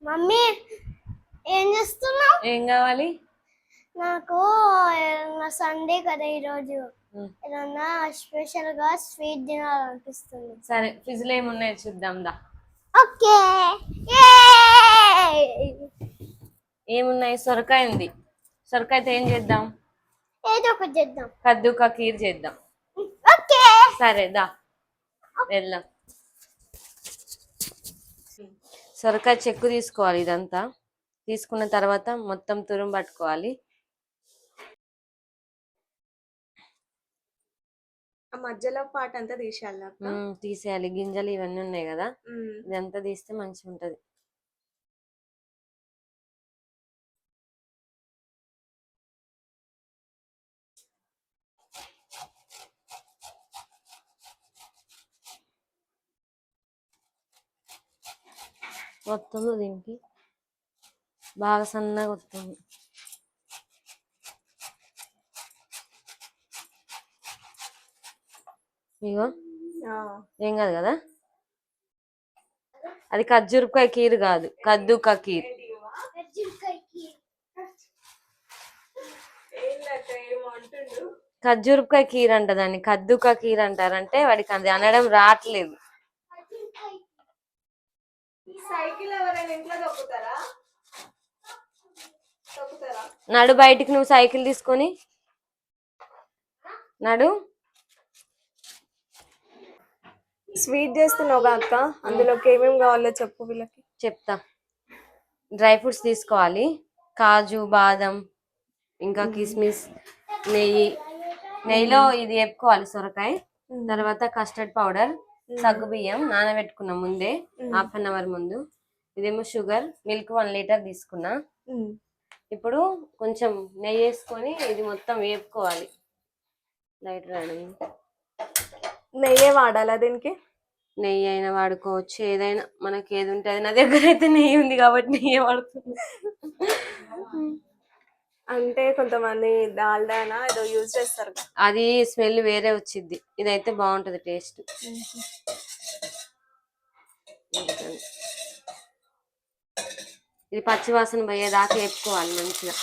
Mummy ఏం చేస్తున్నావు? ఏం కావాలి? నాకు సండే కదా ఈరోజు, ఏదన్నా స్పెషల్ గా స్వీట్ తినాలనిపిస్తుంది. సరే, ఫ్రిడ్జ్ లో ఏమున్నాయో చూద్దాం దా. ఓకే. ఏమున్నాయి? సొరకాయ ఉంది. సొరకాయతో ఏం చేద్దాం? ఏదో ఒకటి చేద్దాం. కద్దు కా ఖీర్ చేద్దాం. ఓకే సరే దా వెళ్దాం. సొరకాయ చెక్కు తీసుకోవాలి. ఇదంతా తీసుకున్న తర్వాత మొత్తం తురుము పట్టుకోవాలి. ఆ మధ్యలో పాట అంతా తీసేయాలి. తీసేయాలి. గింజలు ఇవన్నీ ఉన్నాయి కదా, ఇదంతా తీస్తే మంచిగా ఉంటది. మొత్తం దీనికి బాగా సన్నగా వస్తుంది. ఇగో ఏం కాదు కదా, అది ఖర్జూరకాయ కీర్ కాదు, కద్దు కా ఖీర్. ఖర్జూరకాయ కీర్ అంట దాన్ని, కద్దు కా ఖీర్ అంటారంటే వాడికి అది అనడం రావట్లేదు. నడు బయటికి, నువ్వు సైకిల్ తీసుకొని నడు. స్వీట్ చేస్తున్నావు అక్క, అందులోకి ఏమేమి కావాలో చెప్పు వీళ్ళకి. చెప్తా. డ్రై ఫ్రూట్స్ తీసుకోవాలి. కాజు, బాదం, ఇంకా కిస్మిస్, నెయ్యి. నెయ్యిలో ఇది వేపుకోవాలి సొరకాయ. తర్వాత కస్టర్డ్ పౌడర్, సగ్గు బియ్యం నానబెట్టుకున్నాం ముందే, హాఫ్ అన్ అవర్ ముందు. ఇదేమో షుగర్, మిల్క్ 1 లీటర్ తీసుకున్నా. ఇప్పుడు కొంచెం నెయ్యి వేసుకొని ఇది మొత్తం వేపుకోవాలి. లైట్ రాయడం. నెయ్యే వాడాలా దీనికి? నెయ్యి అయినా వాడుకోవచ్చు, ఏదైనా మనకి ఏది ఉంటుంది. నా దగ్గర అయితే నెయ్యి ఉంది కాబట్టి నెయ్యి వాడుతుంది. అంటే కొంతమంది డాల్డానా ఏదో యూజ్ చేస్తారు, అది స్మెల్ వేరే వచ్చింది. ఇదైతే బాగుంటది టేస్ట్. ఇది పచ్చివాసన పోయేదాకా వేపుకోవాలి మంచిగా.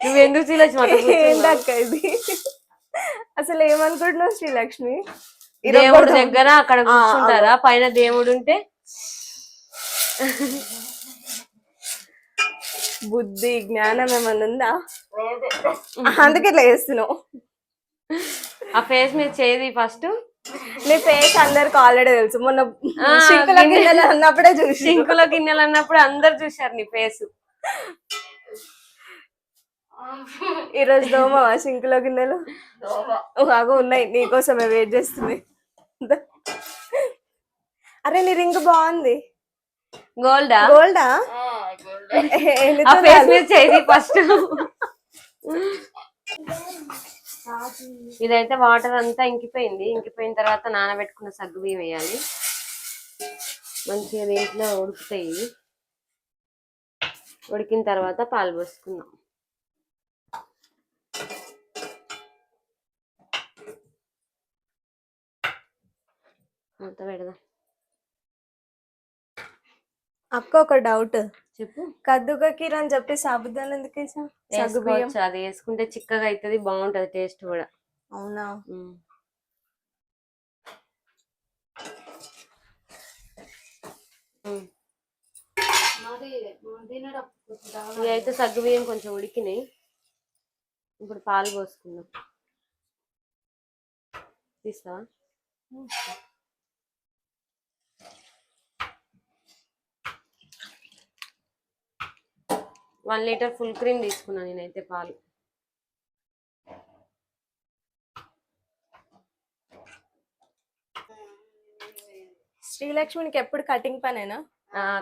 నువ్వెందుకు శ్రీలక్ష్మి ఏంటక్క ఇది? అసలు ఏమనుకుంటున్నావు శ్రీలక్ష్మి? దేవుడు దగ్గర అక్కడ కూర్చుంటారా? పైన దేవుడు ఉంటే బుద్ధి జ్ఞానం ఏమన్నా ఉందా? అందుకే ఇట్లా చేస్తున్నావు. ఆ ఫేస్ మీద చేది ఫస్ట్. నీ ఫేస్ అందరికి ఆల్రెడీ తెలుసు. మొన్న సింకులో గిన్నెలు అన్నప్పుడే చూసి, సింకులో గిన్నెలు అన్నప్పుడు అందరు చూసారు నీ ఫేస్. ఈరోజు దోమవా సింకులో గిన్నెలు? బాగా ఉన్నాయి, నీకోసమే వెయిట్ చేస్తుంది. అరే నీ రింగ్ బాగుంది. గోల్డా? గోల్డా? చేది ఫస్ట్. ఇదైతే వాటర్ అంతా ఇంకిపోయింది. ఇంకిపోయిన తర్వాత నానబెట్టుకున్న సగ్గు బియ్యం వేయాలి. మంచిగా దీంట్లో ఉడుకుతాయి. ఉడికిన తర్వాత పాలు పోసుకుందాం. అంత పెడదాం. అక్క ఒక డౌట్ చెప్పు. కద్దుకా ఖీర్ అని చెప్పి సాబుదానా ఎందుకు వేసావు? వేసుకోవచ్చు, అది వేసుకుంటే చిక్కగా అవుతుంది, బాగుంటది టేస్ట్ కూడా. అవునా? ఇవి అయితే సగ్గు బియ్యం కొంచెం ఉడికినాయి. ఇప్పుడు పాలు పోసుకుందాం. తీస్తావా? 1 లీటర్ ఫుల్ క్రీమ్ తీసుకున్నాను నేనైతే పాలు. శ్రీలక్ష్మికి ఎప్పుడు కటింగ్ పనేనా?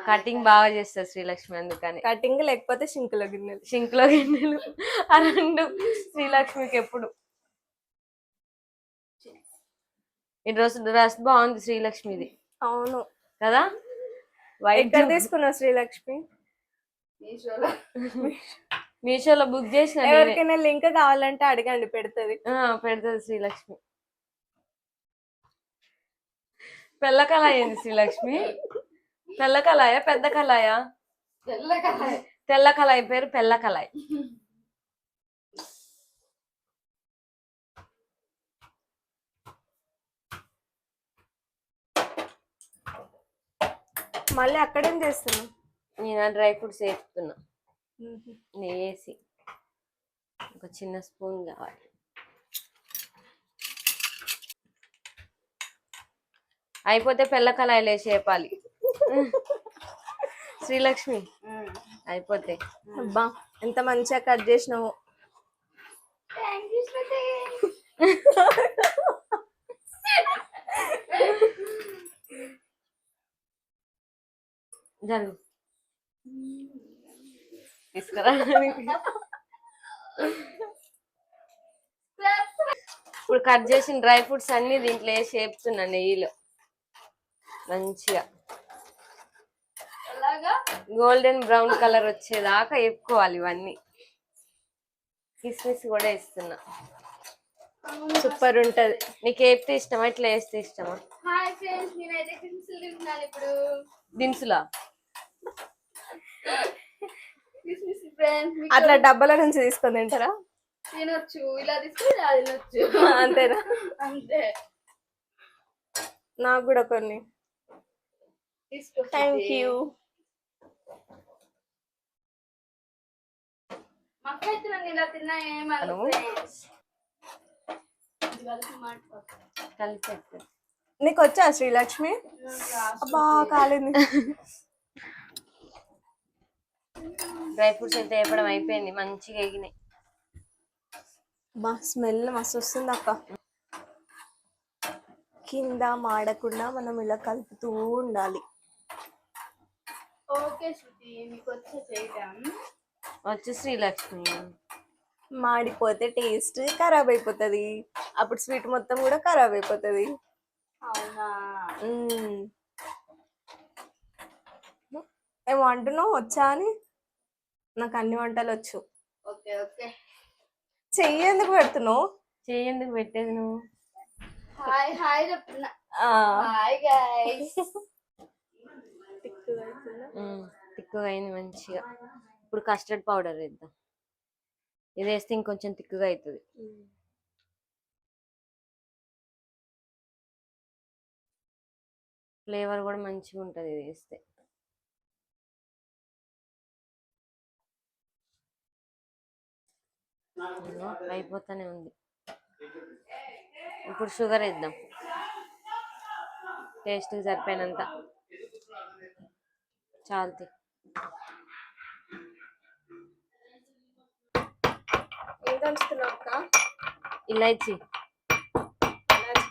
కటింగ్ బాగా చేస్తారు శ్రీలక్ష్మి, అందుకని. కటింగ్ లేకపోతే సింకులో గిన్నెలు ఆ రెండు శ్రీలక్ష్మికి ఎప్పుడు. ఈ డ్రెస్ బాగుంది శ్రీలక్ష్మిది అవును. కదా, వైట్. ఎక్కడ తీసుకున్నావు శ్రీలక్ష్మి? మీషోలో బుక్ చేసిన నేనే. ఎవరికైనా లింక్ కావాలంటే అడగండి, పెడుతుంది. పెడుతుంది శ్రీలక్ష్మి. పెళ్ళ కళాయి ఏంది శ్రీలక్ష్మి? తెల్ల కళాయా పెద్ద కళాయా? తెల్ల కళాయి పేరు పెళ్ళ కళాయి. మళ్ళీ అక్కడేం చేస్తున్నావు? నేను డ్రై ఫ్రూట్స్ వేస్తున్నా, వేసి ఒక చిన్న స్పూన్ కావాలి. అయిపోతే పెళ్ళ కళాయిలు వేసి వేపాలి శ్రీలక్ష్మి. అయిపోతే. అబ్బా ఎంత మంచిగా కట్ చేసినావు. జరుగు తీసుకురా. ఇప్పుడు కట్ చేసిన డ్రై ఫ్రూట్స్ అన్ని దీంట్లో వేసి వేపుతున్నా నెయ్యిలో మంచిగా గోల్డెన్ బ్రౌన్ కలర్ వచ్చేదాకా వేపుకోవాలి ఇవన్నీ. కిస్మిస్ కూడా వేస్తున్నా. సూపర్ ఉంటది. నీకు వేపితే ఇష్టమా ఇట్లా వేస్తే ఇష్టమా? దినుసులా అట్లా డబ్బాల నుంచి తీసుకొని తింటారా? తినొచ్చు, ఇలా తీసుకుని అది తినొచ్చు. అంతేనా? అంతే. నాకు కూడా కొన్ని. Thank you. మక్కైతే నన్ను ఇలా తిన్నా కలిపి. నీకు వచ్చా శ్రీలక్ష్మి? అబ్బా కాలేదు. డ్రై ఫ్రూట్స్ అయితే వేపడం అయిపోయింది, మంచిగా ఎగినాయి. బా స్మెల్ మస్తు వస్తుంది అక్క. కింద మాడకుండా మనం ఇలా కలుపుతూ ఉండాలి. ఓకే శృతి, మీకు వచ్చే చేయటం వచ్చి శ్రీలక్ష్మి. మాడిపోతే టేస్ట్ ఖరాబ్ అయిపోతుంది, అప్పుడు స్వీట్ మొత్తం కూడా ఖరాబ్ అయిపోతుంది. అవునా? ఏమో అంటున్నావు వచ్చా అని? నాకు అన్ని వంటలు వచ్చు. Okay okay. చెయ్యి ఎందుకు పెడుతున్నావు? చెయ్యి ఎందుకు పెట్టేది నువ్వు? హాయ్ హాయ్ చెప్తున్నా. Hi guys. తిక్కుగా అయింది మంచిగా. ఇప్పుడు కస్టర్డ్ పౌడర్ వేద్దాం. ఇది వేస్తే ఇంకొంచెం తిక్కుగా అవుతుంది. ఫ్లేవర్ కూడా మంచిగా ఉంటుంది ఇది వేస్తే. అయిపోతానే ఉంది. ఇప్పుడు షుగర్ వేద్దాం టేస్ట్కి సరిపోయినంత. చాలుతి. ఏం దంచుతున్నావు అక్క? ఇలాచి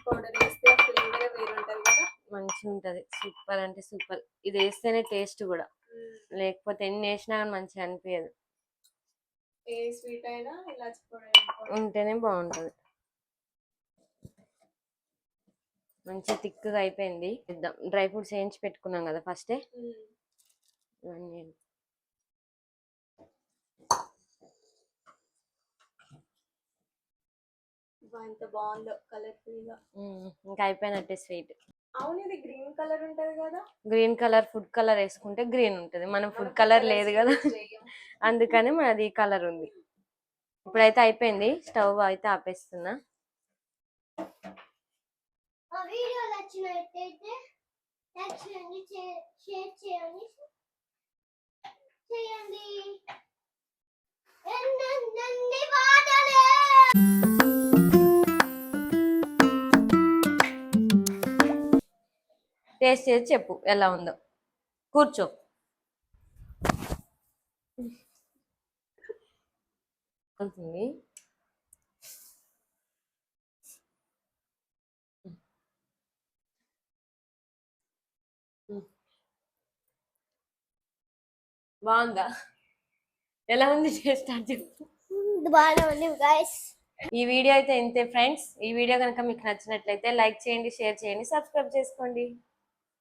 పౌడర్ వేస్తే ఆ ఫ్లేవర్ వేరు ఉంటుంది కదా, మంచిగా ఉంటుంది. సూపర్ అంటే సూపర్. ఇది వేస్తేనే టేస్ట్ కూడా, లేకపోతే ఎన్ని వేసినా కానీ మంచిగా అనిపించదు. ఏ స్వీట్ అయినా ఇలాచి పౌడర్ ఉంటేనే బాగుంటుంది. మంచిగా థిక్గా అయిపోయింది. ఇద్దాం. డ్రై ఫ్రూట్స్ వేయించి పెట్టుకున్నాం కదా ఫస్టే, ఇవన్నీ ఎంత బాగుందో కలర్ఫుల్ గా. ఇంకా అయిపోయినట్టే స్వీట్. అవును, ఇది గ్రీన్ కలర్ ఉంటది కదా? గ్రీన్ కలర్ ఫుడ్ కలర్ వేసుకుంటే గ్రీన్ ఉంటుంది. మనం ఫుడ్ కలర్ లేదు కదా అందుకని మనది ఈ కలర్ ఉంది. ఇప్పుడైతే అయిపోయింది. స్టవ్ అయితే ఆపేస్తున్నా. వీడియో నచ్చినట్టయితే లైక్ చేయండి, షేర్ చేయండి, ధన్యవాదాలు. టేస్ట్ చేసి చెప్పు ఎలా ఉందో. కూర్చో. అవుతుంది. బాగుందా? ఎలా ఉంది టేస్ట్ అని చెప్పు. బాగానే ఉంది గైస్. ఈ వీడియో అయితే ఇంతే ఫ్రెండ్స్. ఈ వీడియో కనుక మీకు నచ్చినట్లయితే లైక్ చేయండి, షేర్ చేయండి, సబ్స్క్రైబ్ చేసుకోండి.